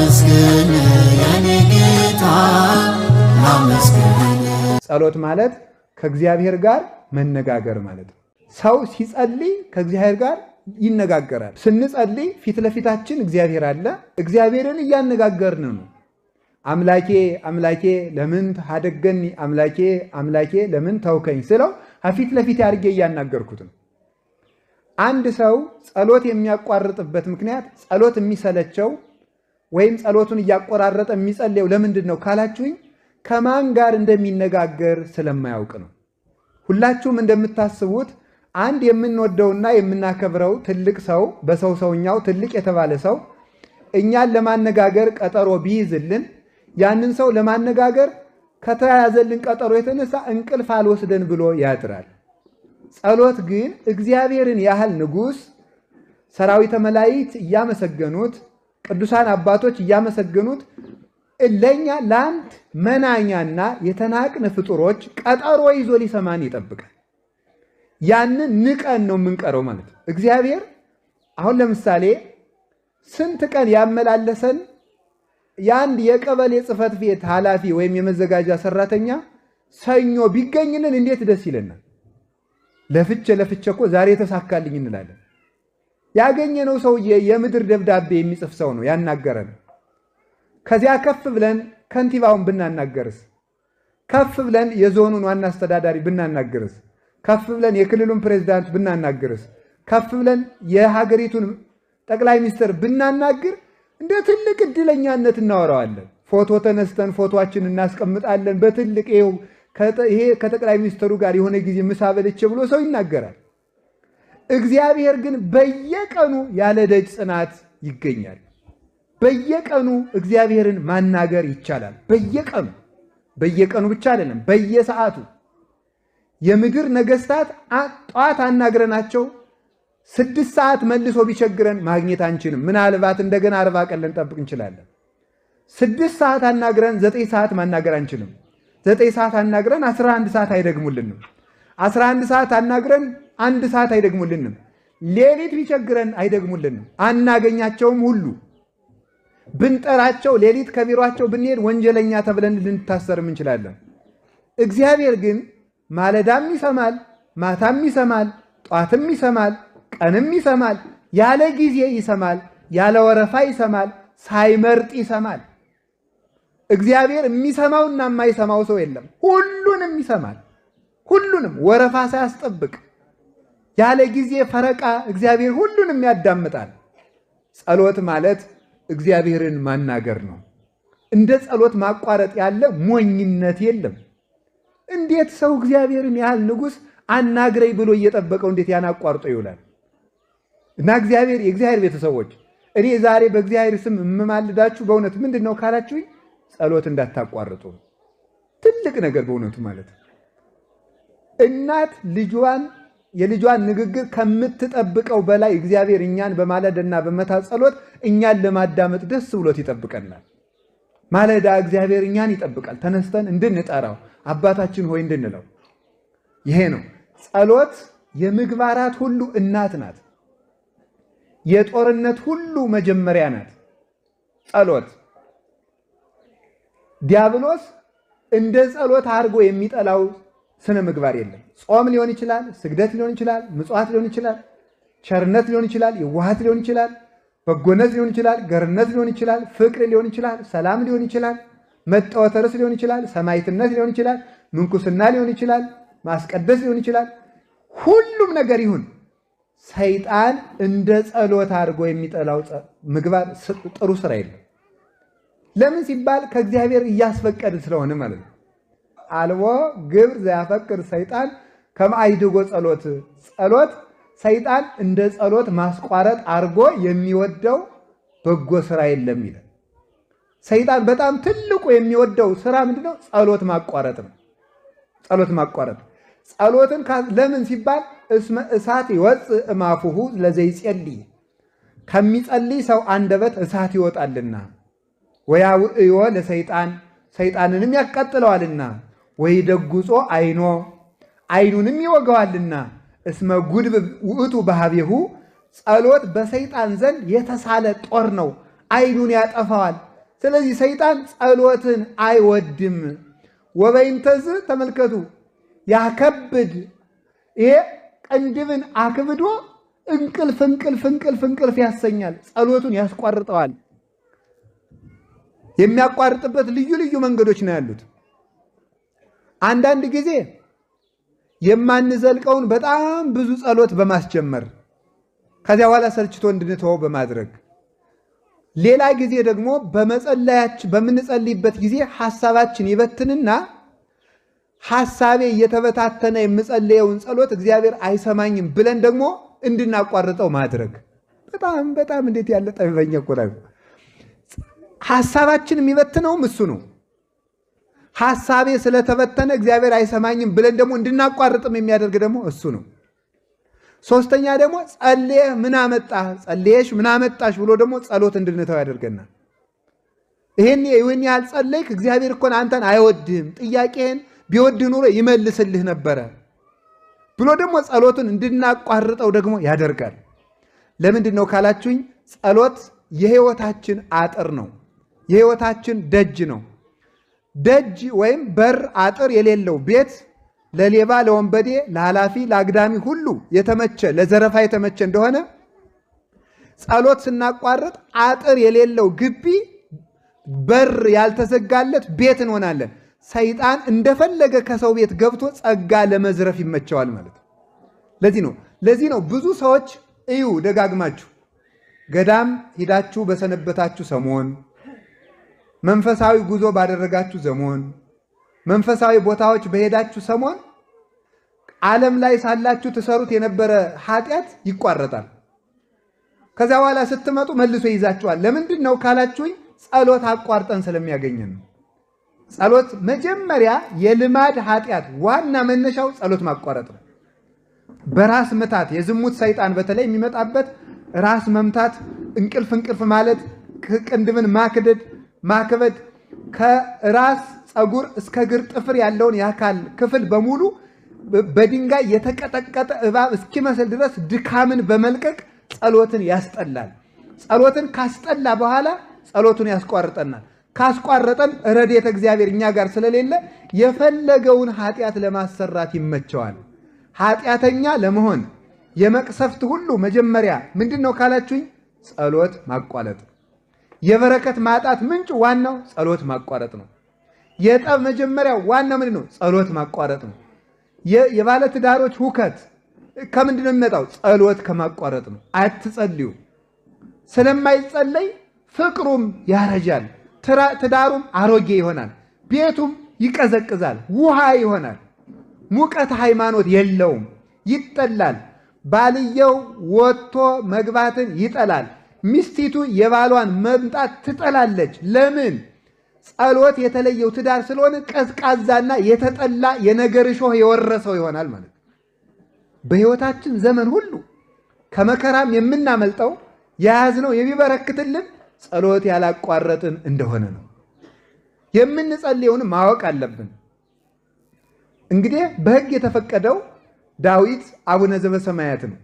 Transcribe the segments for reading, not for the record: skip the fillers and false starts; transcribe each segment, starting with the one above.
ላመስግን የኔ ጌታ ላመስግን። ጸሎት ማለት ከእግዚአብሔር ጋር መነጋገር ማለት ነው። ሰው ሲጸልይ ከእግዚአብሔር ጋር ይነጋገራል። ስንጸልይ ፊት ለፊታችን እግዚአብሔር አለ። እግዚአብሔርን እያነጋገርን ነው። አምላኬ አምላኬ ለምን ታደገኒ፣ አምላኬ አምላኬ ለምን ተውከኝ ስለው ፊት ለፊት አድርጌ እያናገርኩት ነው። አንድ ሰው ጸሎት የሚያቋርጥበት ምክንያት ጸሎት የሚሰለቸው ወይም ጸሎቱን እያቆራረጠ የሚጸልየው ለምንድን ነው ካላችሁኝ፣ ከማን ጋር እንደሚነጋገር ስለማያውቅ ነው። ሁላችሁም እንደምታስቡት አንድ የምንወደውና የምናከብረው ትልቅ ሰው በሰው ሰውኛው ትልቅ የተባለ ሰው እኛን ለማነጋገር ቀጠሮ ቢይዝልን ያንን ሰው ለማነጋገር ከተያዘልን ቀጠሮ የተነሳ እንቅልፍ አልወስደን ብሎ ያድራል። ጸሎት ግን እግዚአብሔርን ያህል ንጉሥ ሰራዊተ መላእክት እያመሰገኑት ቅዱሳን አባቶች እያመሰገኑት ለኛ ለአንድ መናኛና የተናቅን ፍጡሮች ቀጠሮ ይዞ ሊሰማን ይጠብቃል። ያንን ንቀን ነው የምንቀረው ማለት ነው። እግዚአብሔር አሁን ለምሳሌ ስንት ቀን ያመላለሰን የአንድ የቀበሌ ጽሕፈት ቤት ኃላፊ ወይም የመዘጋጃ ሰራተኛ ሰኞ ቢገኝልን እንዴት ደስ ይለናል። ለፍቼ እኮ ዛሬ ተሳካልኝ እንላለን። ያገኘነው ሰውዬ የምድር ደብዳቤ የሚጽፍ ሰው ነው ያናገረን። ከዚያ ከፍ ብለን ከንቲባውን ብናናገርስ፣ ከፍ ብለን የዞኑን ዋና አስተዳዳሪ ብናናገርስ፣ ከፍ ብለን የክልሉን ፕሬዝዳንት ብናናገርስ፣ ከፍ ብለን የሀገሪቱን ጠቅላይ ሚኒስትር ብናናግር እንደ ትልቅ እድለኛነት እናወራዋለን። ፎቶ ተነስተን ፎቶአችን እናስቀምጣለን በትልቅ ይሄ ከጠቅላይ ሚኒስትሩ ጋር የሆነ ጊዜ ምሳ በልቼ ብሎ ሰው ይናገራል። እግዚአብሔር ግን በየቀኑ ያለ ደጅ ጽናት ይገኛል። በየቀኑ እግዚአብሔርን ማናገር ይቻላል። በየቀኑ ብቻ አይደለም፣ በየሰዓቱ የምድር ነገስታት ጧት አናግረናቸው 6 ሰዓት መልሶ ቢቸግረን ማግኘት አንችልም። ምናልባት እንደገና 40 ቀን ልንጠብቅ እንችላለን። 6 ሰዓት አናግረን 9 ሰዓት ማናገር አንችልም። 9 ሰዓት አናግረን 11 ሰዓት አይደግሙልንም። 11 ሰዓት አናግረን 1 ሰዓት አይደግሙልንም። ሌሊት ቢቸግረን አይደግሙልንም። አናገኛቸውም ሁሉ ብንጠራቸው ሌሊት ከቢሯቸው ብንሄድ ወንጀለኛ ተብለን ልንታሰርም እንችላለን። እግዚአብሔር ግን ማለዳም ይሰማል፣ ማታም ይሰማል፣ ጧትም ይሰማል፣ ቀንም ይሰማል፣ ያለ ጊዜ ይሰማል፣ ያለ ወረፋ ይሰማል፣ ሳይመርጥ ይሰማል። እግዚአብሔር የሚሰማውና የማይሰማው ሰው የለም። ሁሉንም ይሰማል። ሁሉንም ወረፋ ሳያስጠብቅ ያለ ጊዜ ፈረቃ እግዚአብሔር ሁሉንም ያዳምጣል። ጸሎት ማለት እግዚአብሔርን ማናገር ነው። እንደ ጸሎት ማቋረጥ ያለ ሞኝነት የለም። እንዴት ሰው እግዚአብሔርን ያህል ንጉሥ አናግረኝ ብሎ እየጠበቀው እንዴት ያን አቋርጦ ይውላል? እና የእግዚአብሔር ቤተሰቦች እኔ ዛሬ በእግዚአብሔር ስም የምማልዳችሁ በእውነት ምንድን ነው ካላችሁኝ፣ ጸሎት እንዳታቋርጡ። ትልቅ ነገር በእውነቱ ማለት እናት የልጇን ንግግር ከምትጠብቀው በላይ እግዚአብሔር እኛን በማለዳና በመታ ጸሎት እኛን ለማዳመጥ ደስ ብሎት ይጠብቀናል። ማለዳ እግዚአብሔር እኛን ይጠብቃል። ተነስተን እንድንጠራው አባታችን ሆይ እንድንለው። ይሄ ነው ጸሎት። የምግባራት ሁሉ እናት ናት። የጦርነት ሁሉ መጀመሪያ ናት ጸሎት። ዲያብሎስ እንደ ጸሎት አድርጎ የሚጠላው ስነ ምግባር የለም። ጾም ሊሆን ይችላል፣ ስግደት ሊሆን ይችላል፣ ምጽዋት ሊሆን ይችላል፣ ቸርነት ሊሆን ይችላል፣ የዋሃት ሊሆን ይችላል፣ በጎነት ሊሆን ይችላል፣ ገርነት ሊሆን ይችላል፣ ፍቅር ሊሆን ይችላል፣ ሰላም ሊሆን ይችላል፣ መጠወተርስ ሊሆን ይችላል፣ ሰማዕትነት ሊሆን ይችላል፣ ምንኩስና ሊሆን ይችላል፣ ማስቀደስ ሊሆን ይችላል። ሁሉም ነገር ይሁን ሰይጣን እንደ ጸሎት አድርጎ የሚጠላው ምግባር ጥሩ ስራ የለም። ለምን ሲባል ከእግዚአብሔር እያስፈቀድ ስለሆነ ማለት ነው። አልቦ ግብር ዘያፈቅር ሰይጣን ከመአይድጎ ጸሎት። ጸሎት ሰይጣን እንደ ጸሎት ማስቋረጥ አድርጎ የሚወደው በጎ ስራ የለም ይላል። ሰይጣን በጣም ትልቁ የሚወደው ስራ ምንድነው? ጸሎት ማቋረጥ ነው። ጸሎት ማቋረጥ ጸሎትን ለምን ሲባል እስመ እሳት ይወፅእ እማፉሁ ለዘይጸልይ፣ ከሚጸልይ ሰው አንደበት እሳት ይወጣልና፣ ወያውዕዮ ለሰይጣን፣ ሰይጣንንም ያቃጥለዋልና፣ ወይደጉጾ አይኖ፣ አይኑንም ይወገዋልና፣ እስመ ጉድብ ውእቱ በኀቤሁ፣ ጸሎት በሰይጣን ዘንድ የተሳለ ጦር ነው፣ አይኑን ያጠፋዋል፣ ስለዚህ ሰይጣን ጸሎትን አይወድም። ወበይንተዝ ተመልከቱ ያከብድ፣ ይሄ ቅንድብን አክብዶ እንቅልፍ ያሰኛል። ጸሎቱን ያስቋርጠዋል። የሚያቋርጥበት ልዩ ልዩ መንገዶች ነው ያሉት። አንዳንድ ጊዜ የማንዘልቀውን በጣም ብዙ ጸሎት በማስጀመር ከዚያ በኋላ ሰልችቶ እንድንተወው በማድረግ፣ ሌላ ጊዜ ደግሞ በምንጸልይበት ጊዜ ሐሳባችን ይበትንና ሐሳቤ እየተበታተነ የምጸልየውን ጸሎት እግዚአብሔር አይሰማኝም ብለን ደግሞ እንድናቋርጠው ማድረግ። በጣም እንዴት ያለ ጠቢበኛ እኮ ነው። ሐሳባችን የሚበትነውም እሱ ነው። ሐሳቤ ስለተበተነ እግዚአብሔር አይሰማኝም ብለን ደግሞ እንድናቋርጥም የሚያደርግ ደግሞ እሱ ነው። ሶስተኛ ደግሞ ጸልየህ ምን አመጣህ፣ ጸልየሽ ምን አመጣሽ ብሎ ደግሞ ጸሎት እንድንተው ያደርገናል። ይህን ያህል ጸለይክ፣ እግዚአብሔር እኮ አንተን አይወድህም፣ ጥያቄህን ቢወድህ ኑሮ ይመልስልህ ነበረ ብሎ ደግሞ ጸሎትን እንድናቋርጠው ደግሞ ያደርጋል። ለምንድን ነው ካላችሁኝ፣ ጸሎት የህይወታችን አጥር ነው። የህይወታችን ደጅ ነው። ደጅ ወይም በር አጥር የሌለው ቤት ለሌባ፣ ለወንበዴ፣ ለኃላፊ፣ ለአግዳሚ ሁሉ የተመቸ ለዘረፋ የተመቸ እንደሆነ ጸሎት ስናቋርጥ አጥር የሌለው ግቢ፣ በር ያልተዘጋለት ቤት እንሆናለን። ሰይጣን እንደፈለገ ከሰው ቤት ገብቶ ጸጋ ለመዝረፍ ይመቸዋል ማለት ነው። ለዚህ ነው ብዙ ሰዎች እዩ ደጋግማችሁ ገዳም ሂዳችሁ በሰነበታችሁ ሰሞን፣ መንፈሳዊ ጉዞ ባደረጋችሁ ሰሞን፣ መንፈሳዊ ቦታዎች በሄዳችሁ ሰሞን ዓለም ላይ ሳላችሁ ትሰሩት የነበረ ኃጢአት ይቋረጣል። ከዚያ በኋላ ስትመጡ መልሶ ይዛችኋል። ለምንድን ነው ካላችሁኝ፣ ጸሎት አቋርጠን ስለሚያገኘን ነው። ጸሎት መጀመሪያ የልማድ ኃጢአት ዋና መነሻው ጸሎት ማቋረጥ ነው። በራስ ምታት የዝሙት ሰይጣን በተለይ የሚመጣበት ራስ መምታት፣ እንቅልፍ ማለት፣ ቅንድብን ማክበድ፣ ከራስ ፀጉር እስከ እግር ጥፍር ያለውን የአካል ክፍል በሙሉ በድንጋይ የተቀጠቀጠ እባብ እስኪመስል ድረስ ድካምን በመልቀቅ ጸሎትን ያስጠላል። ጸሎትን ካስጠላ በኋላ ጸሎቱን ያስቋርጠናል። ካስቋረጠን ረድኤተ እግዚአብሔር እኛ ጋር ስለሌለ የፈለገውን ኃጢአት ለማሰራት ይመቸዋል። ኃጢአተኛ ለመሆን የመቅሰፍት ሁሉ መጀመሪያ ምንድን ነው ካላችሁኝ፣ ጸሎት ማቋረጥ። የበረከት ማጣት ምንጭ ዋናው ጸሎት ማቋረጥ ነው። የጠብ መጀመሪያ ዋና ምንድን ነው? ጸሎት ማቋረጥ ነው። የባለትዳሮች ሁከት ከምንድን ነው የሚመጣው? ጸሎት ከማቋረጥ ነው። አትጸልዩ። ስለማይጸለይ ፍቅሩም ያረጃል፣ ትዳሩም አሮጌ ይሆናል፣ ቤቱም ይቀዘቅዛል፣ ውሃ ይሆናል፣ ሙቀት ሃይማኖት የለውም፣ ይጠላል። ባልየው ወጥቶ መግባትን ይጠላል፣ ሚስቲቱ የባሏን መምጣት ትጠላለች። ለምን? ጸሎት የተለየው ትዳር ስለሆነ ቀዝቃዛና የተጠላ የነገር እሾህ የወረሰው ይሆናል ማለት ነው። በሕይወታችን ዘመን ሁሉ ከመከራም የምናመልጠው የያዝነው የሚበረክትልን ጸሎት ያላቋረጥን እንደሆነ ነው። የምንጸልየውን ማወቅ አለብን። እንግዲህ በሕግ የተፈቀደው ዳዊት አቡነ ዘበሰማያት ነው።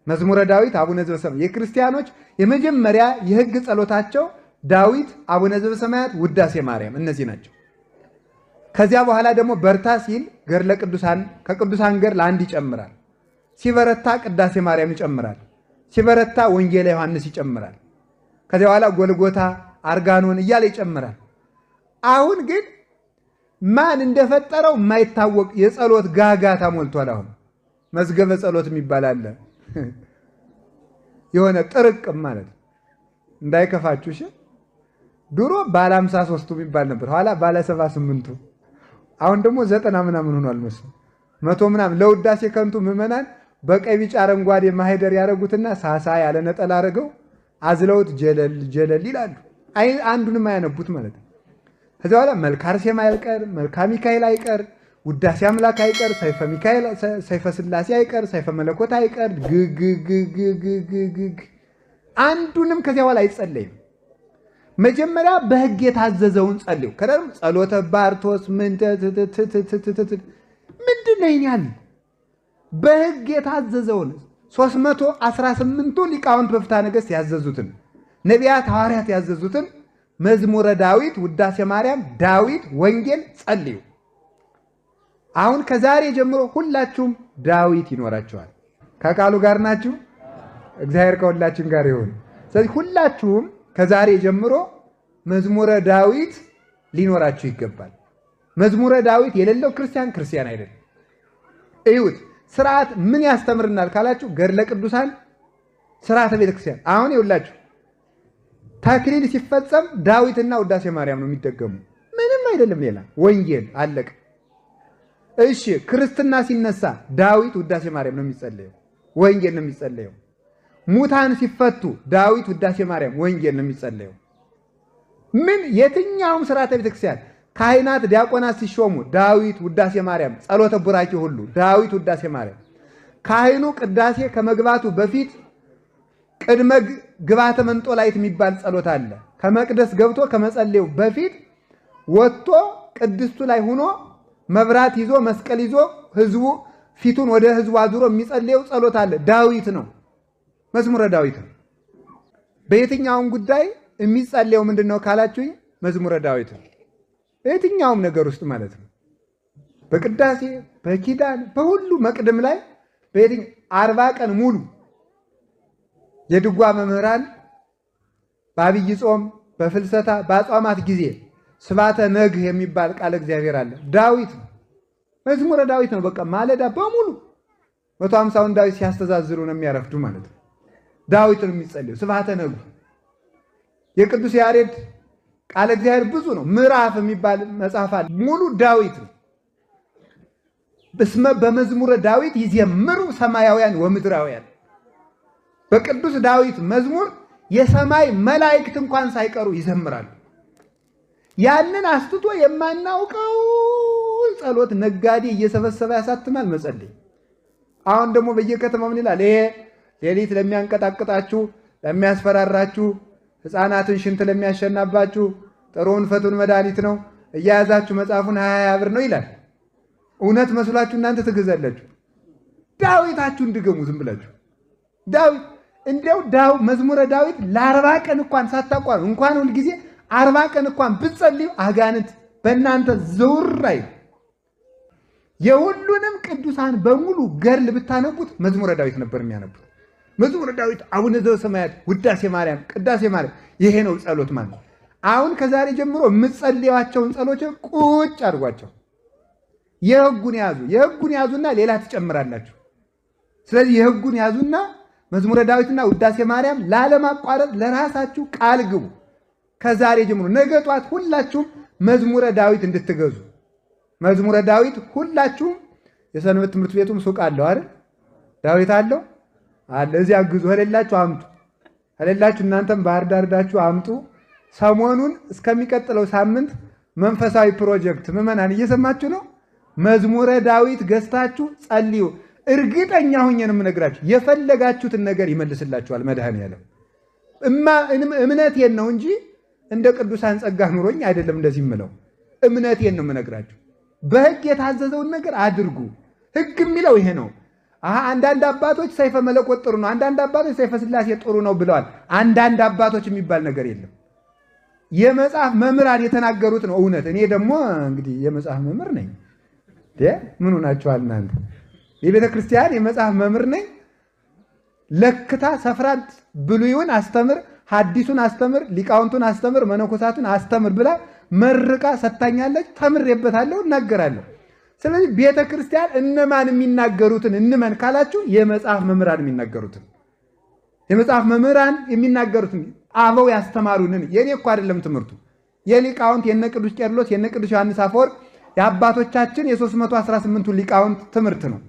መዝሙረ ዳዊት አቡነ ዘበሰማያት የክርስቲያኖች የመጀመሪያ የሕግ ጸሎታቸው ዳዊት፣ አቡነ ዘበሰማያት፣ ውዳሴ ማርያም እነዚህ ናቸው። ከዚያ በኋላ ደግሞ በርታ ሲል ገድለ ቅዱሳን ከቅዱሳን ገድል አንድ ይጨምራል። ሲበረታ ቅዳሴ ማርያም ይጨምራል። ሲበረታ ወንጌለ ዮሐንስ ይጨምራል። ከዚያ በኋላ ጎልጎታ፣ አርጋኖን እያለ ይጨምራል። አሁን ግን ማን እንደፈጠረው የማይታወቅ የጸሎት ጋጋታ ሞልቷል። አሁን መዝገበ ጸሎት የሚባል አለ። የሆነ ጥርቅም ማለት እንዳይከፋችሁ እሺ። ድሮ ባለ 53ቱ የሚባል ነበር፣ ኋላ ባለ 78ቱ፣ አሁን ደግሞ 90 ምናምን ሆኗል መሰለኝ 100 ምናምን። ለውዳሴ ከንቱ ምዕመናን በቀይ ቢጫ አረንጓዴ ማህደር ያረጉትና ሳሳ ያለ ነጠላ አድርገው አዝለውት ጀለል ይላሉ። አንዱንም አያነቡት ማለት ነው። ከዚያ በኋላ መልካ አርሴማ አይቀር፣ መልካ ሚካኤል አይቀር፣ ውዳሴ አምላክ አይቀር፣ ሰይፈ ሚካኤል፣ ሰይፈ ስላሴ አይቀር፣ ሰይፈ መለኮት አይቀር፣ ግግግግግግ አንዱንም ከዚያ በኋላ አይጸለይም። መጀመሪያ በሕግ የታዘዘውን ጸልዩ። ከደም ጸሎተ ባርቶስ ምንድን ነው ይኛል? በሕግ የታዘዘውን 318ቱ ሊቃውንት በፍትሐ ነገሥት ያዘዙትን፣ ነቢያት ሐዋርያት ያዘዙትን መዝሙረ ዳዊት፣ ውዳሴ ማርያም፣ ዳዊት፣ ወንጌል፣ ጸልዩ። አሁን ከዛሬ ጀምሮ ሁላችሁም ዳዊት ይኖራችኋል። ከቃሉ ጋር ናችሁ? እግዚአብሔር ከሁላችን ጋር ይሁን። ስለዚህ ሁላችሁም ከዛሬ ጀምሮ መዝሙረ ዳዊት ሊኖራችሁ ይገባል። መዝሙረ ዳዊት የሌለው ክርስቲያን አይደለም። እዩት። ስርዓት ምን ያስተምርናል ካላችሁ ገድለ ቅዱሳን፣ ስርዓተ ቤተክርስቲያን። አሁን ይውላችሁ ተክሊል ሲፈጸም ዳዊትና ውዳሴ ማርያም ነው የሚደገሙ፣ ምንም አይደለም ሌላ። ወንጌል አለቀ። እሺ ክርስትና ሲነሳ ዳዊት ውዳሴ ማርያም ነው የሚጸለየው፣ ወንጌል ነው የሚጸለየው። ሙታን ሲፈቱ ዳዊት ውዳሴ ማርያም ወንጌል ነው የሚጸለየው። ምን የትኛውም ስርዓተ ቤተክርስቲያን ካህናት ዲያቆናት ሲሾሙ ዳዊት ውዳሴ ማርያም፣ ጸሎተ ቡራኪ ሁሉ ዳዊት ውዳሴ ማርያም። ካህኑ ቅዳሴ ከመግባቱ በፊት ቅድመ ግባተ መንጦላይት የሚባል ጸሎት አለ። ከመቅደስ ገብቶ ከመጸለዩ በፊት ወጥቶ ቅድስቱ ላይ ሆኖ መብራት ይዞ መስቀል ይዞ ህዝቡ ፊቱን ወደ ህዝቡ አዙሮ የሚጸልየው ጸሎት አለ። ዳዊት ነው፣ መዝሙረ ዳዊት ነው። በየትኛውም ጉዳይ የሚጸልየው ምንድነው ካላችሁኝ መዝሙረ ዳዊት ነው። በየትኛውም ነገር ውስጥ ማለት ነው። በቅዳሴ በኪዳን በሁሉ መቅድም ላይ 40 ቀን ሙሉ የድጓ መምህራን በአብይ ጾም በፍልሰታ በአጽዋማት ጊዜ ስባተ ነግህ የሚባል ቃል እግዚአብሔር አለ። ዳዊት ነው፣ መዝሙረ ዳዊት ነው። በቃ ማለዳ በሙሉ 150ውን ዳዊት ሲያስተዛዝሩ ነው የሚያረፍዱ ማለት ነው። ዳዊት ነው የሚጸልዩ። ስባተ ነግህ የቅዱስ ያሬድ ቃል እግዚአብሔር ብዙ ነው። ምዕራፍ የሚባል መጽሐፍ አለ፣ ሙሉ ዳዊት ነው። በስመ በመዝሙረ ዳዊት ይዘምሩ ሰማያውያን ወምድራውያን። በቅዱስ ዳዊት መዝሙር የሰማይ መላእክት እንኳን ሳይቀሩ ይዘምራሉ። ያንን አስትቶ የማናውቀው ጸሎት ነጋዴ እየሰበሰበ ያሳትማል መጸለይ። አሁን ደግሞ በየከተማው ምን ይላል? ይሄ ሌሊት ለሚያንቀጣቅጣችሁ ለሚያስፈራራችሁ ሕፃናትን ሽንት ለሚያሸናባችሁ ጥሩውን ፈቱን መድኃኒት ነው እያያዛችሁ መጽሐፉን 20 ብር ነው ይላል። እውነት መስሏችሁ እናንተ ትገዛላችሁ። ዳዊታችሁን ድገሙ ዝም ብላችሁ። ዳዊት እንዲያው መዝሙረ ዳዊት ለ40 ቀን እንኳን ሳታቋርጡ እንኳን ሁል ጊዜ 40 ቀን እንኳን ብትጸልዩ አጋንንት በእናንተ ዘውር አይል። የሁሉንም ቅዱሳን በሙሉ ገድል ብታነቡት መዝሙረ ዳዊት ነበር የሚያነቡት። መዝሙረ ዳዊት፣ አቡነ ዘበሰማያት፣ ውዳሴ ማርያም፣ ቅዳሴ ማርያም፣ ይሄ ነው ጸሎት ማለት። አሁን ከዛሬ ጀምሮ የምትጸልዩዋቸውን ጸሎች ቁጭ አድርጓቸው። የሕጉን ያዙና ሌላ ትጨምራላችሁ። ስለዚህ የሕጉን ያዙና መዝሙረ ዳዊትና ውዳሴ ማርያም ላለማቋረጥ ለራሳችሁ ቃል ግቡ። ከዛሬ ጀምሮ ነገ ጧት ሁላችሁም መዝሙረ ዳዊት እንድትገዙ። መዝሙረ ዳዊት ሁላችሁም የሰንበት ትምህርት ቤቱም ሱቅ አለው አይደል? ዳዊት አለው አለ። እዚያ ግዙ። ከሌላችሁ አምጡ። ከሌላችሁ እናንተም ባህር ዳር ዳችሁ አምጡ። ሰሞኑን እስከሚቀጥለው ሳምንት መንፈሳዊ ፕሮጀክት ምዕመናን እየሰማችሁ ነው። መዝሙረ ዳዊት ገዝታችሁ ጸልዩ። እርግጠኛ ሆኜ ነው የምነግራችሁ፣ የፈለጋችሁትን ነገር ይመልስላችኋል መድኃኔዓለም። እምነቴን ነው እንጂ እንደ ቅዱሳን ጸጋ ኑሮኝ አይደለም እንደዚህ የምለው። እምነቴን ነው የምነግራችሁ። በሕግ የታዘዘውን ነገር አድርጉ። ሕግ የሚለው ይሄ ነው። አንዳንድ አባቶች ሰይፈ መለኮት ጥሩ ነው፣ አንዳንድ አባቶች ሰይፈ ሥላሴ ጥሩ ነው ብለዋል። አንዳንድ አባቶች የሚባል ነገር የለም። የመጽሐፍ መምህራን የተናገሩት ነው እውነት። እኔ ደግሞ እንግዲህ የመጽሐፍ መምህር ነኝ። ምኑ ናችኋል እናንተ? የቤተ ክርስቲያን የመጽሐፍ መምህር ነኝ። ለክታ ሰፍራት ብሉይውን አስተምር፣ ሐዲሱን አስተምር፣ ሊቃውንቱን አስተምር፣ መነኮሳቱን አስተምር ብላ መርቃ ሰጥታኛለች። ተምሬበታለሁ፣ እናገራለሁ። ስለዚህ ቤተ ክርስቲያን እነማን የሚናገሩትን እንመን ካላችሁ የመጽሐፍ መምህራን የሚናገሩትን፣ የመጽሐፍ መምህራን የሚናገሩትን አበው ያስተማሩንን። የኔ እኮ አይደለም ትምህርቱ፣ የሊቃውንት የነ ቅዱስ ቄርሎስ የነ ቅዱስ ዮሐንስ አፈወርቅ የአባቶቻችን የ318ቱ ሊቃውንት ትምህርት ነው።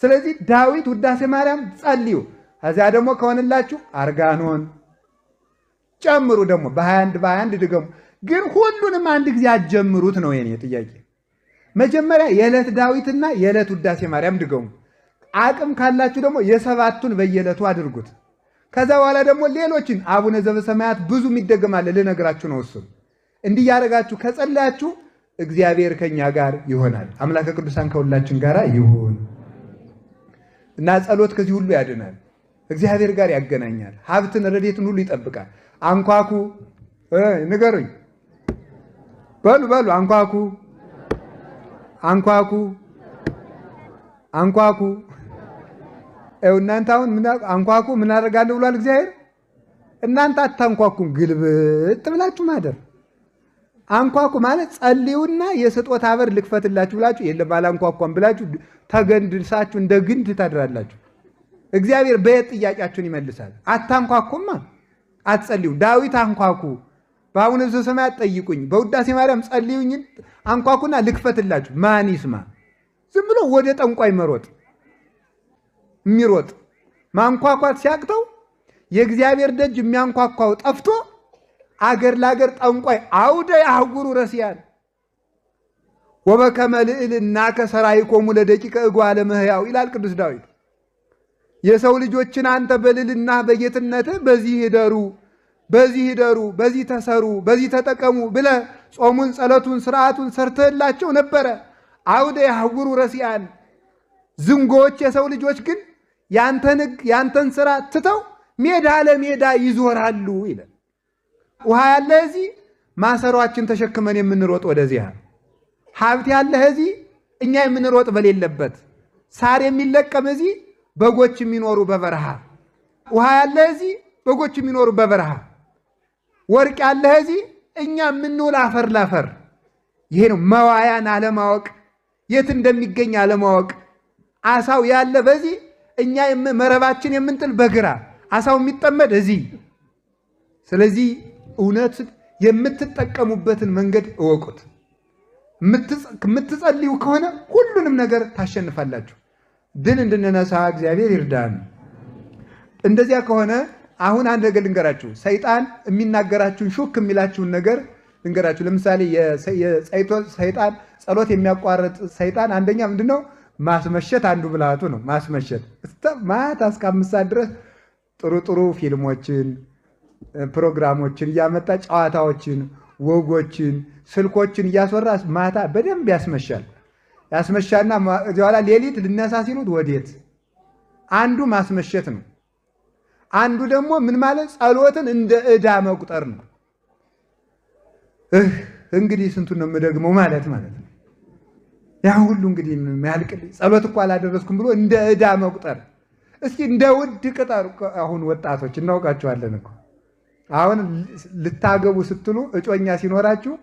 ስለዚህ ዳዊት ውዳሴ ማርያም ጸልዩ። ከዚያ ደግሞ ከሆነላችሁ አርጋኖን ጨምሩ። ደግሞ በ21 ድገሙ። ግን ሁሉንም አንድ ጊዜ አትጀምሩት ነው የኔ ጥያቄ። መጀመሪያ የዕለት ዳዊትና የዕለት ውዳሴ ማርያም ድገሙ። አቅም ካላችሁ ደግሞ የሰባቱን በየዕለቱ አድርጉት። ከዛ በኋላ ደግሞ ሌሎችን አቡነ ዘበሰማያት ብዙ ይደገማል፣ ልነግራችሁ ነው። እሱም እንዲህ ያደረጋችሁ ከጸለያችሁ እግዚአብሔር ከኛ ጋር ይሆናል። አምላከ ቅዱሳን ከሁላችን ጋር ይሁን እና ጸሎት ከዚህ ሁሉ ያድናል፣ እግዚአብሔር ጋር ያገናኛል፣ ሀብትን ረድኤትን ሁሉ ይጠብቃል። አንኳኩ ንገሩኝ። በሉ በሉ አንኳኩ አንኳኩ አንኳኩ። እናንተ አሁን አንኳኩ ምን አደርጋለሁ ብሏል እግዚአብሔር። እናንተ አታንኳኩም፣ ግልብጥ ብላችሁ ማደር። አንኳኩ ማለት ጸልዩና የስጦታ በር ልክፈትላችሁ ብላችሁ የለም አላንኳኳም ብላችሁ ተገንድሳችሁ እንደ ግንድ ታድራላችሁ። እግዚአብሔር በየት ጥያቄያችሁን ይመልሳል? አታንኳኩማ፣ አትጸልዩ። ዳዊት አንኳኩ፣ በአቡነ ዘበሰማያት ጠይቁኝ፣ በውዳሴ ማርያም ጸልዩኝ፣ አንኳኩና ልክፈትላችሁ። ማን ይስማ? ዝም ብሎ ወደ ጠንቋይ መሮጥ የሚሮጥ ማንኳኳት ሲያቅተው የእግዚአብሔር ደጅ የሚያንኳኳው ጠፍቶ አገር ለአገር ጠንቋይ አውደ ያህጉሩ ረሲያን ወበከመ ልዕልና ከሰራይኮሙ ለደቂቀ እጓለ እመሕያው ይላል ቅዱስ ዳዊት። የሰው ልጆችን አንተ በልልና በጌትነት በዚህ ይደሩ፣ በዚህ ይደሩ፣ በዚህ ተሰሩ፣ በዚህ ተጠቀሙ ብለ ጾሙን፣ ጸሎቱን፣ ስርዓቱን ሰርተላቸው ነበረ። አውደ ያህጉሩ ረሲያን ዝንጎች የሰው ልጆች ግን ያንተን ሕግ ያንተን ስራ ትተው ሜዳ ለሜዳ ይዞራሉ ይላል። ውሃ ያለ እዚህ ማሰሯችን ተሸክመን የምንሮጥ ወደዚያ፣ ሀብት ያለ እዚህ እኛ የምንሮጥ በሌለበት፣ ሳር የሚለቀም እዚህ በጎች የሚኖሩ በበረሃ፣ ውሃ ያለ እዚህ በጎች የሚኖሩ በበረሃ፣ ወርቅ ያለ እዚህ እኛ የምንውል አፈር ላፈር። ይሄ ነው መዋያን አለማወቅ፣ የት እንደሚገኝ አለማወቅ። አሳው ያለ በዚህ እኛ መረባችን የምንጥል በግራ፣ አሳው የሚጠመድ እዚህ። ስለዚህ እውነት የምትጠቀሙበትን መንገድ እወቁት። የምትጸልዩ ከሆነ ሁሉንም ነገር ታሸንፋላችሁ። ድል እንድንነሳ እግዚአብሔር ይርዳን። እንደዚያ ከሆነ አሁን አንድ ነገር ልንገራችሁ። ሰይጣን የሚናገራችሁን ሹክ የሚላችሁን ነገር ልንገራችሁ። ለምሳሌ ሰይጣን ጸሎት የሚያቋርጥ ሰይጣን አንደኛ ምንድነው? ማስመሸት አንዱ ብልሃቱ ነው። ማስመሸት ማታ እስከ 5 ሰዓት ድረስ ጥሩ ጥሩ ፊልሞችን፣ ፕሮግራሞችን እያመጣ ጨዋታዎችን፣ ወጎችን፣ ስልኮችን እያስወራ ማታ በደንብ ያስመሻል። ያስመሻና በኋላ ሌሊት ልነሳ ሲሉት ወዴት? አንዱ ማስመሸት ነው። አንዱ ደግሞ ምን ማለት ጸሎትን እንደ ዕዳ መቁጠር ነው። እንግዲህ ስንቱን ነው የምደግመው ማለት ነው። ያ ሁሉ እንግዲህ የሚያልቅልኝ ጸሎት እኮ አላደረስኩም ብሎ እንደ ዕዳ መቁጠር። እስኪ እንደ ውድ ቅጠር። አሁን ወጣቶች እናውቃቸዋለን እኮ አሁን ልታገቡ ስትሉ እጮኛ ሲኖራችሁ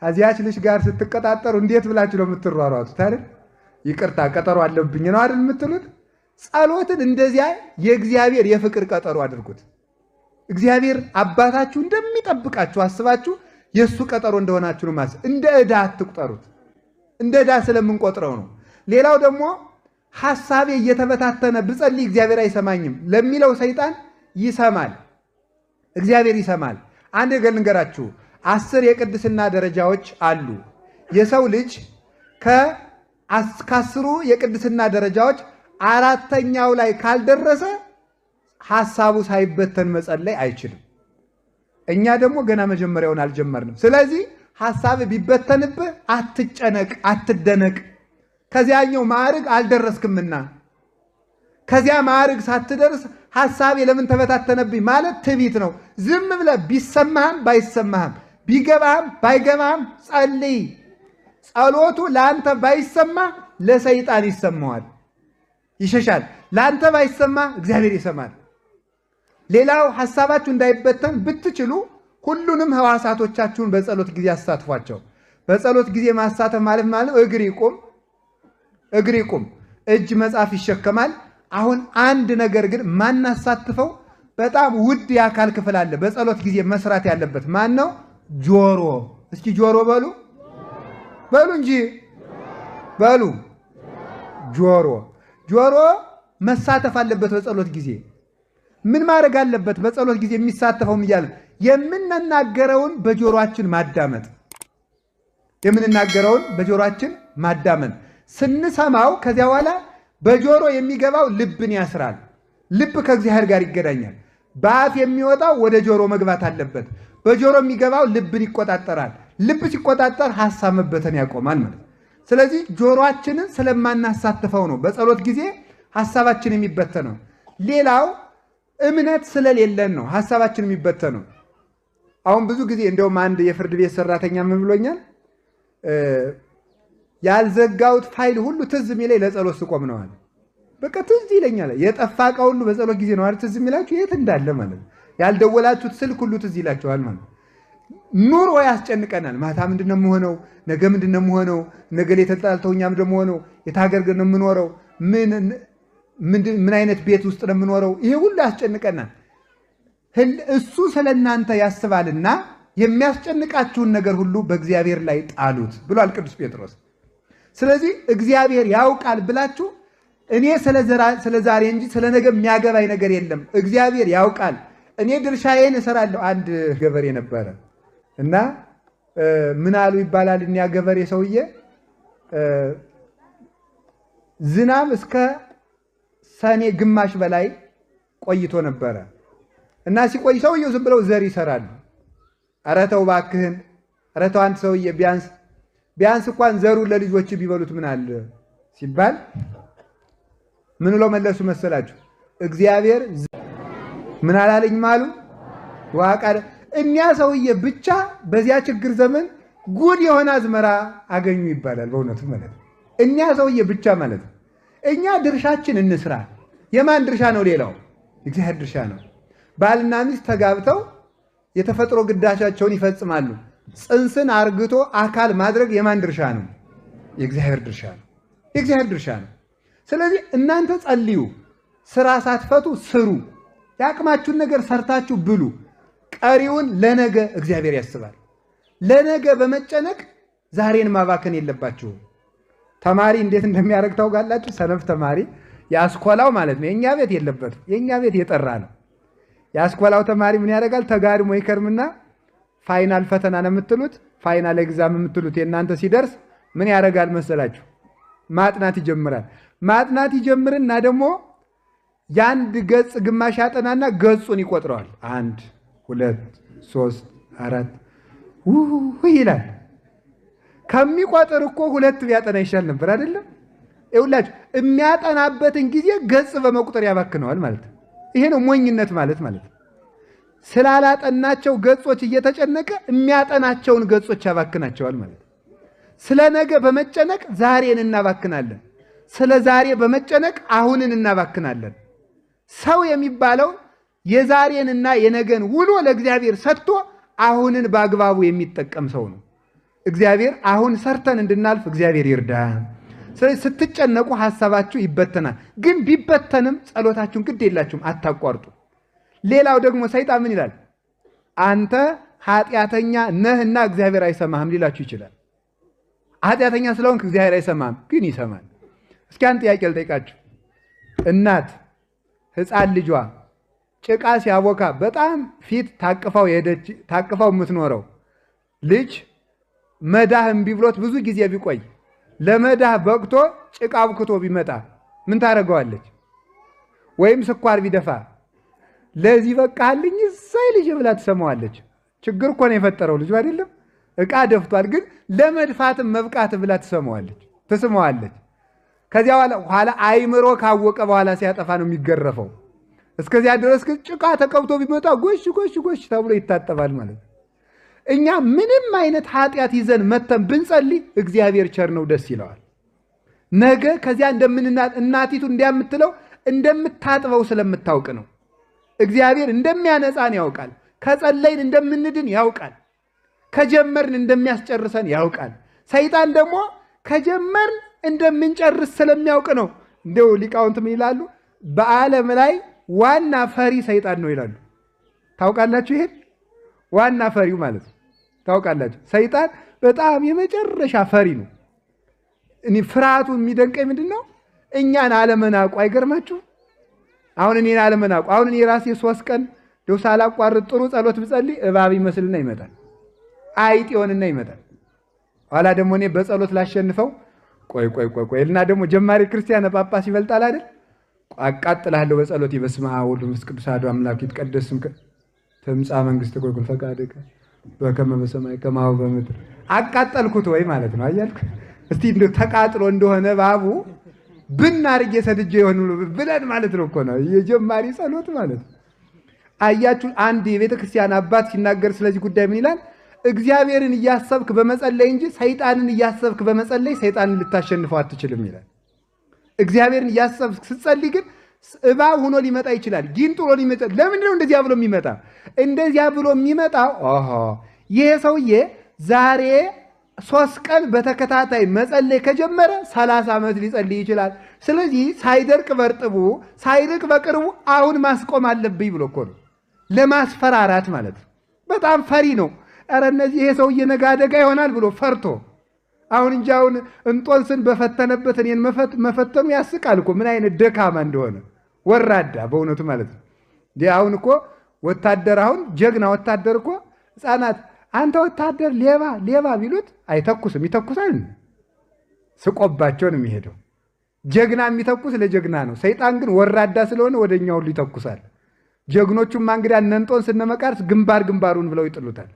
ከዚያች ልጅ ጋር ስትቀጣጠሩ እንዴት ብላችሁ ነው የምትሯሯጡት አይደል? ይቅርታ ቀጠሮ አለብኝ ነው አይደል የምትሉት? ጸሎትን እንደዚያ የእግዚአብሔር የፍቅር ቀጠሮ አድርጉት። እግዚአብሔር አባታችሁ እንደሚጠብቃችሁ አስባችሁ የእሱ ቀጠሮ እንደሆናችሁ ነው ማለት። እንደ ዕዳ አትቁጠሩት። እንደ ዕዳ ስለምንቆጥረው ነው። ሌላው ደግሞ ሐሳቤ እየተበታተነ ብጸልይ እግዚአብሔር አይሰማኝም ለሚለው ሰይጣን ይሰማል፣ እግዚአብሔር ይሰማል። አንድ ነገር ልንገራችሁ። 10 የቅድስና ደረጃዎች አሉ። የሰው ልጅ ከ10 የቅድስና ደረጃዎች 4ኛው ላይ ካልደረሰ ሐሳቡ ሳይበተን መጸለይ አይችልም። እኛ ደግሞ ገና መጀመሪያውን አልጀመርንም። ስለዚህ ሐሳብ ቢበተንብህ አትጨነቅ፣ አትደነቅ። ከዚያኛው ማዕረግ አልደረስክምና ከዚያ ማዕረግ ሳትደርስ ሐሳቤ ለምን ተበታተነብኝ ማለት ትዕቢት ነው። ዝም ብለህ ቢሰማህም ባይሰማህም ቢገባህም ባይገባህም ጸልይ። ጸሎቱ ለአንተ ባይሰማ ለሰይጣን ይሰማዋል፣ ይሸሻል። ለአንተ ባይሰማ እግዚአብሔር ይሰማል። ሌላው ሐሳባችሁ እንዳይበተን ብትችሉ ሁሉንም ሕዋሳቶቻችሁን በጸሎት ጊዜ አሳትፏቸው። በጸሎት ጊዜ ማሳተፍ ማለት እግር ይቁም፣ እግር ይቁም፣ እጅ መጽሐፍ ይሸከማል። አሁን አንድ ነገር ግን ማናሳትፈው በጣም ውድ የአካል ክፍል አለ በጸሎት ጊዜ መስራት ያለበት። ማን ነው? ጆሮ። እስኪ ጆሮ በሉ በሉ እንጂ በሉ። ጆሮ ጆሮ መሳተፍ አለበት በጸሎት ጊዜ። ምን ማድረግ አለበት? በጸሎት ጊዜ የሚሳተፈው እያለ የምንናገረውን በጆሮአችን ማዳመጥ፣ የምንናገረውን በጆሮአችን ማዳመጥ። ስንሰማው ከዚያ በኋላ በጆሮ የሚገባው ልብን ያስራል። ልብ ከእግዚአብሔር ጋር ይገናኛል። በአፍ የሚወጣው ወደ ጆሮ መግባት አለበት። በጆሮ የሚገባው ልብን ይቆጣጠራል። ልብ ሲቆጣጠር ሐሳብ መበተን ያቆማል ማለት። ስለዚህ ጆሮአችንን ስለማናሳትፈው ነው በጸሎት ጊዜ ሐሳባችን የሚበተነው። ሌላው እምነት ስለሌለን ነው ሐሳባችን የሚበተነው። አሁን ብዙ ጊዜ እንደውም አንድ የፍርድ ቤት ሰራተኛ ምን ብሎኛል? ያልዘጋውት ፋይል ሁሉ ትዝ የሚለኝ ለጸሎት ስቆም ነው አለ። በቃ ትዝ ይለኛል። የጠፋ ዕቃ ሁሉ በጸሎት ጊዜ ነው አይደል ትዝ የሚላችሁ? የት እንዳለ ማለት ነው። ያልደወላችሁት ስልክ ሁሉ ትዝ ይላችኋል ማለት ነው። ኑሮ ያስጨንቀናል። ማታ ምንድነው የምሆነው? ነገ ምንድነው የምሆነው? ነገ ላይ ተጣልተው እኛም ደግሞ ሆነው የታገር ግን ነው የምኖረው? ምን አይነት ቤት ውስጥ ነው የምኖረው? ይሄ ሁሉ ያስጨንቀናል። እሱ ስለእናንተ ያስባልና የሚያስጨንቃችሁን ነገር ሁሉ በእግዚአብሔር ላይ ጣሉት ብሏል ቅዱስ ጴጥሮስ። ስለዚህ እግዚአብሔር ያውቃል ብላችሁ እኔ ስለ ዛሬ እንጂ ስለ ነገ የሚያገባኝ ነገር የለም፣ እግዚአብሔር ያውቃል፣ እኔ ድርሻዬን እሰራለሁ። አንድ ገበሬ ነበረ እና ምን አሉ ይባላል እኒያ ገበሬ ሰውዬ ዝናብ እስከ ሰኔ ግማሽ በላይ ቆይቶ ነበረ እና ሲቆይ ሰውየው ዝም ብለው ዘር ይሰራሉ። ኧረ ተው እባክህን፣ ኧረ ተው አንተ ሰውዬ ቢያንስ እንኳን ዘሩን ለልጆች ቢበሉት ምን አለ ሲባል ምን ብለው መለሱ መሰላችሁ? እግዚአብሔር ምን አላለኝም አሉ ዋቃል። እኒያ ሰውዬ ብቻ በዚያ ችግር ዘመን ጉድ የሆነ አዝመራ አገኙ ይባላል። በእውነቱ ማለት እኒያ ሰውዬ ብቻ ማለት ነው። እኛ ድርሻችን እንስራ። የማን ድርሻ ነው? ሌላው እግዚአብሔር ድርሻ ነው። ባልና ሚስት ተጋብተው የተፈጥሮ ግዳሻቸውን ይፈጽማሉ። ጽንስን አርግቶ አካል ማድረግ የማን ድርሻ ነው? የእግዚአብሔር ድርሻ ነው። የእግዚአብሔር ድርሻ ነው። ስለዚህ እናንተ ጸልዩ፣ ስራ ሳትፈቱ ስሩ፣ ያቅማችሁን ነገር ሰርታችሁ ብሉ። ቀሪውን ለነገ እግዚአብሔር ያስባል። ለነገ በመጨነቅ ዛሬን ማባከን የለባችሁም። ተማሪ እንዴት እንደሚያደርግ ታውቃላችሁ? ሰነፍ ተማሪ ያስኮላው ማለት ነው። የኛ ቤት የለበትም። የኛ ቤት የጠራ ነው። ያስኮላው ተማሪ ምን ያደርጋል? ተጋድሞ ይከርምና ፋይናል ፈተና ነው የምትሉት፣ ፋይናል ኤግዛም የምትሉት የእናንተ ሲደርስ ምን ያደርጋል መሰላችሁ? ማጥናት ይጀምራል። ማጥናት ይጀምርና ደግሞ የአንድ ገጽ ግማሽ ያጠናና ገጹን ይቆጥረዋል። 1 2 3 4 ይላል። ከሚቆጥር እኮ 2 ቢያጠና ይሻል ነበር አይደለም? ይኸውላችሁ የሚያጠናበትን ጊዜ ገጽ በመቁጠር ያባክነዋል ማለት ነው። ይሄ ነው ሞኝነት ማለት ነው። ስላላጠናቸው ገጾች እየተጨነቀ የሚያጠናቸውን ገጾች ያባክናቸዋል ማለት ነው። ስለ ነገ በመጨነቅ ዛሬን እናባክናለን። ስለ ዛሬ በመጨነቅ አሁንን እናባክናለን። ሰው የሚባለው የዛሬንና የነገን ውሎ ለእግዚአብሔር ሰጥቶ አሁንን በአግባቡ የሚጠቀም ሰው ነው። እግዚአብሔር አሁን ሰርተን እንድናልፍ እግዚአብሔር ይርዳን። ስለዚህ ስትጨነቁ ሐሳባችሁ ይበተናል። ግን ቢበተንም ጸሎታችሁን ግድ የላችሁም፣ አታቋርጡ። ሌላው ደግሞ ሰይጣን ምን ይላል? አንተ ኃጢአተኛ ነህና እግዚአብሔር አይሰማህም ሊላችሁ ይችላል። ኃጢአተኛ ስለሆንክ እግዚአብሔር አይሰማህም፣ ግን ይሰማል። እስኪ አንድ ጥያቄ ልጠይቃችሁ። እናት ሕፃን ልጇ ጭቃ ሲያቦካ በጣም ፊት ታቅፋው የምትኖረው ልጅ መዳህ እምቢ ብሎት ብዙ ጊዜ ቢቆይ ለመዳህ በቅቶ ጭቃ አብክቶ ቢመጣ ምን ታደርገዋለች? ወይም ስኳር ቢደፋ ለዚህ በቃልኝ እሰይ ልጅ ብላ ትሰማዋለች። ችግር እኮ ነው የፈጠረው ልጅ አይደለም? ዕቃ ደፍቷል፣ ግን ለመድፋትም መብቃት ብላ ትስመዋለች። ከዚያ በኋላ አይምሮ ካወቀ በኋላ ሲያጠፋ ነው የሚገረፈው። እስከዚያ ድረስ ግን ጭቃ ተቀብቶ ቢመጣ ጎሽ ጎሽ ጎሽ ተብሎ ይታጠባል ማለት ነው። እኛ ምንም አይነት ኃጢአት ይዘን መተን ብንጸልይ እግዚአብሔር ቸር ነው፣ ደስ ይለዋል። ነገ ከዚያ እናቲቱ እንዲያምትለው እንደምታጥበው ስለምታውቅ ነው። እግዚአብሔር እንደሚያነጻን ያውቃል። ከጸለይን እንደምንድን ያውቃል። ከጀመርን እንደሚያስጨርሰን ያውቃል። ሰይጣን ደግሞ ከጀመርን እንደምንጨርስ ስለሚያውቅ ነው። እንደው ሊቃውንት ምን ይላሉ? በዓለም ላይ ዋና ፈሪ ሰይጣን ነው ይላሉ። ታውቃላችሁ? ይሄን ዋና ፈሪው ማለት ነው። ታውቃላችሁ? ሰይጣን በጣም የመጨረሻ ፈሪ ነው። እኔ ፍርሃቱ የሚደንቀኝ ምንድን ነው? እኛን አለመናቁ። አይገርማችሁ? አሁን እኔን አለመናቁ። አሁን እኔ ራሴ 3 ቀን ደው ሳላቋርጥ ጥሩ ጸሎት ብጸልይ እባብ ይመስልና ይመጣል፣ አይጥ ይሆንና ይመጣል። ኋላ ደግሞ እኔ በጸሎት ላሸንፈው ቆይ እና ደግሞ ጀማሪ ክርስቲያን ጳጳስ ይበልጣል አይደል? አቃጥላለሁ በጸሎት በስመ አብ ወወልድ ወመንፈስ ቅዱስ አሐዱ አምላክ ይትቀደስ ስምከ ትምጻእ መንግሥትከ ወይኩን ፈቃድከ በከመ በሰማይ ከማሁ በምድር። አቃጠልኩት ወይ ማለት ነው። አያልኩ እስቲ እንደው ተቃጥሎ እንደሆነ ባቡ ብናርግ የሰድጄ ይሆን ብለን ማለት ነው እኮ ነው የጀማሪ ጸሎት ማለት ነው። አያችሁ አንድ የቤተ ክርስቲያን አባት ሲናገር ስለዚህ ጉዳይ ምን ይላል? እግዚአብሔርን እያሰብክ በመጸለይ እንጂ ሰይጣንን እያሰብክ በመጸለይ ሰይጣንን ልታሸንፈው አትችልም ይላል። እግዚአብሔርን እያሰብክ ስትጸልይ ግን እባብ ሆኖ ሊመጣ ይችላል፣ ጊንጥ ሆኖ ሊመጣ። ለምንድን ነው እንደዚያ ብሎ የሚመጣ? እንደዚያ ብሎ የሚመጣው ይሄ ሰውዬ ዛሬ 3 ቀን በተከታታይ መጸለይ ከጀመረ 30 ዓመት ሊጸልይ ይችላል። ስለዚህ ሳይደርቅ በርጥቡ ሳይርቅ በቅርቡ አሁን ማስቆም አለብኝ ብሎ እኮ ነው፣ ለማስፈራራት ማለት ነው። በጣም ፈሪ ነው። ኧረ እነዚህ ይሄ ሰውዬ ነገ አደጋ ይሆናል ብሎ ፈርቶ አሁን እንጂ አሁን እንጦንስን በፈተነበት እኔን መፈተኑ ያስቃል እኮ ምን አይነት ደካማ እንደሆነ ወራዳ በእውነቱ ማለት ነው። አሁን እኮ ወታደር አሁን ጀግና ወታደር እኮ ሕፃናት አንተ ወታደር ሌባ ቢሉት አይተኩስም፣ ይተኩሳል። ስቆባቸው ነው የሚሄደው። ጀግና የሚተኩስ ለጀግና ነው። ሰይጣን ግን ወራዳ ስለሆነ ወደኛ ሁሉ ይተኩሳል። ጀግኖቹማ እንግዲህ እነ እንጦንስ እነ መቃርስ ግንባሩን ብለው ይጥሉታል።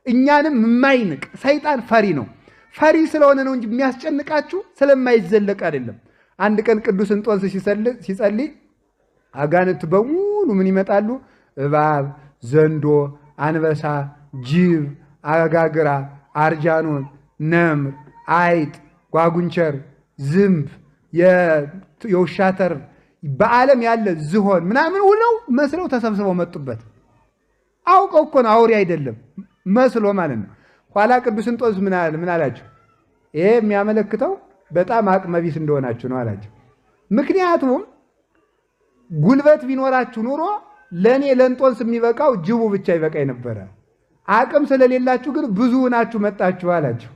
እኛንም የማይንቅ ሰይጣን ፈሪ ነው። ፈሪ ስለሆነ ነው እንጂ የሚያስጨንቃችሁ ስለማይዘለቅ አይደለም። አንድ ቀን ቅዱስ እንጦንስ ሲጸልይ አጋንንት በሙሉ ምን ይመጣሉ? እባብ፣ ዘንዶ፣ አንበሳ፣ ጅብ፣ አጋግራ፣ አርጃኖን፣ ነምር፣ አይጥ፣ ጓጉንቸር፣ ዝምብ፣ የውሻ ተርብ፣ በዓለም ያለ ዝሆን ምናምን ሁለው መስለው ተሰብስበው መጡበት። አውቀው እኮ ነው፣ አውሬ አይደለም መስሎ ማለት ነው። ኋላ ቅዱስ እንጦንስ ምን አላቸው? ይሄ የሚያመለክተው በጣም አቅመቢስ እንደሆናችሁ ነው አላቸው። ምክንያቱም ጉልበት ቢኖራችሁ ኑሮ ለእኔ ለእንጦንስ የሚበቃው ጅቡ ብቻ ይበቃኝ ነበረ። አቅም ስለሌላችሁ ግን ብዙ ናችሁ መጣችሁ አላቸው።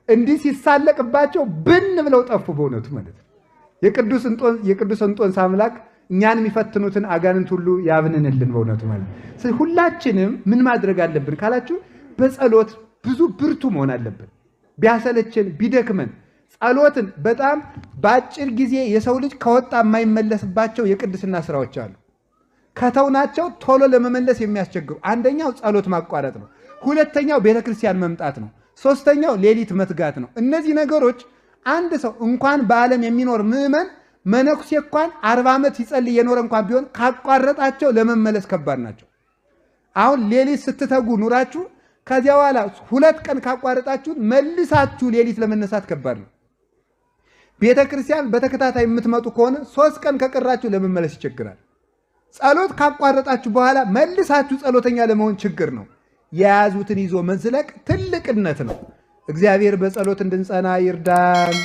እንዲህ ሲሳለቅባቸው ብን ብለው ጠፉ። በእውነቱ ማለት ነው የቅዱስ እንጦንስ አምላክ እኛን የሚፈትኑትን አጋንንት ሁሉ ያብንንልን። በእውነቱ ማለት ነው። ሁላችንም ምን ማድረግ አለብን ካላችሁ በጸሎት ብዙ ብርቱ መሆን አለብን። ቢያሰለችን ቢደክመን ጸሎትን በጣም በአጭር ጊዜ የሰው ልጅ ከወጣ የማይመለስባቸው የቅድስና ስራዎች አሉ። ከተውናቸው ቶሎ ለመመለስ የሚያስቸግሩ አንደኛው ጸሎት ማቋረጥ ነው። ሁለተኛው ቤተክርስቲያን መምጣት ነው። ሶስተኛው ሌሊት መትጋት ነው። እነዚህ ነገሮች አንድ ሰው እንኳን በዓለም የሚኖር ምዕመን መነኩሴ እንኳን 40 ዓመት ሲጸልይ የኖረ እንኳን ቢሆን ካቋረጣቸው ለመመለስ ከባድ ናቸው። አሁን ሌሊት ስትተጉ ኑራችሁ ከዚያ በኋላ 2 ቀን ካቋረጣችሁ መልሳችሁ ሌሊት ለመነሳት ከባድ ነው። ቤተክርስቲያን በተከታታይ የምትመጡ ከሆነ 3 ቀን ከቀራችሁ ለመመለስ ይቸግራል። ጸሎት ካቋረጣችሁ በኋላ መልሳችሁ ጸሎተኛ ለመሆን ችግር ነው። የያዙትን ይዞ መዝለቅ ትልቅነት ነው። እግዚአብሔር በጸሎት እንድንጸና ይርዳን።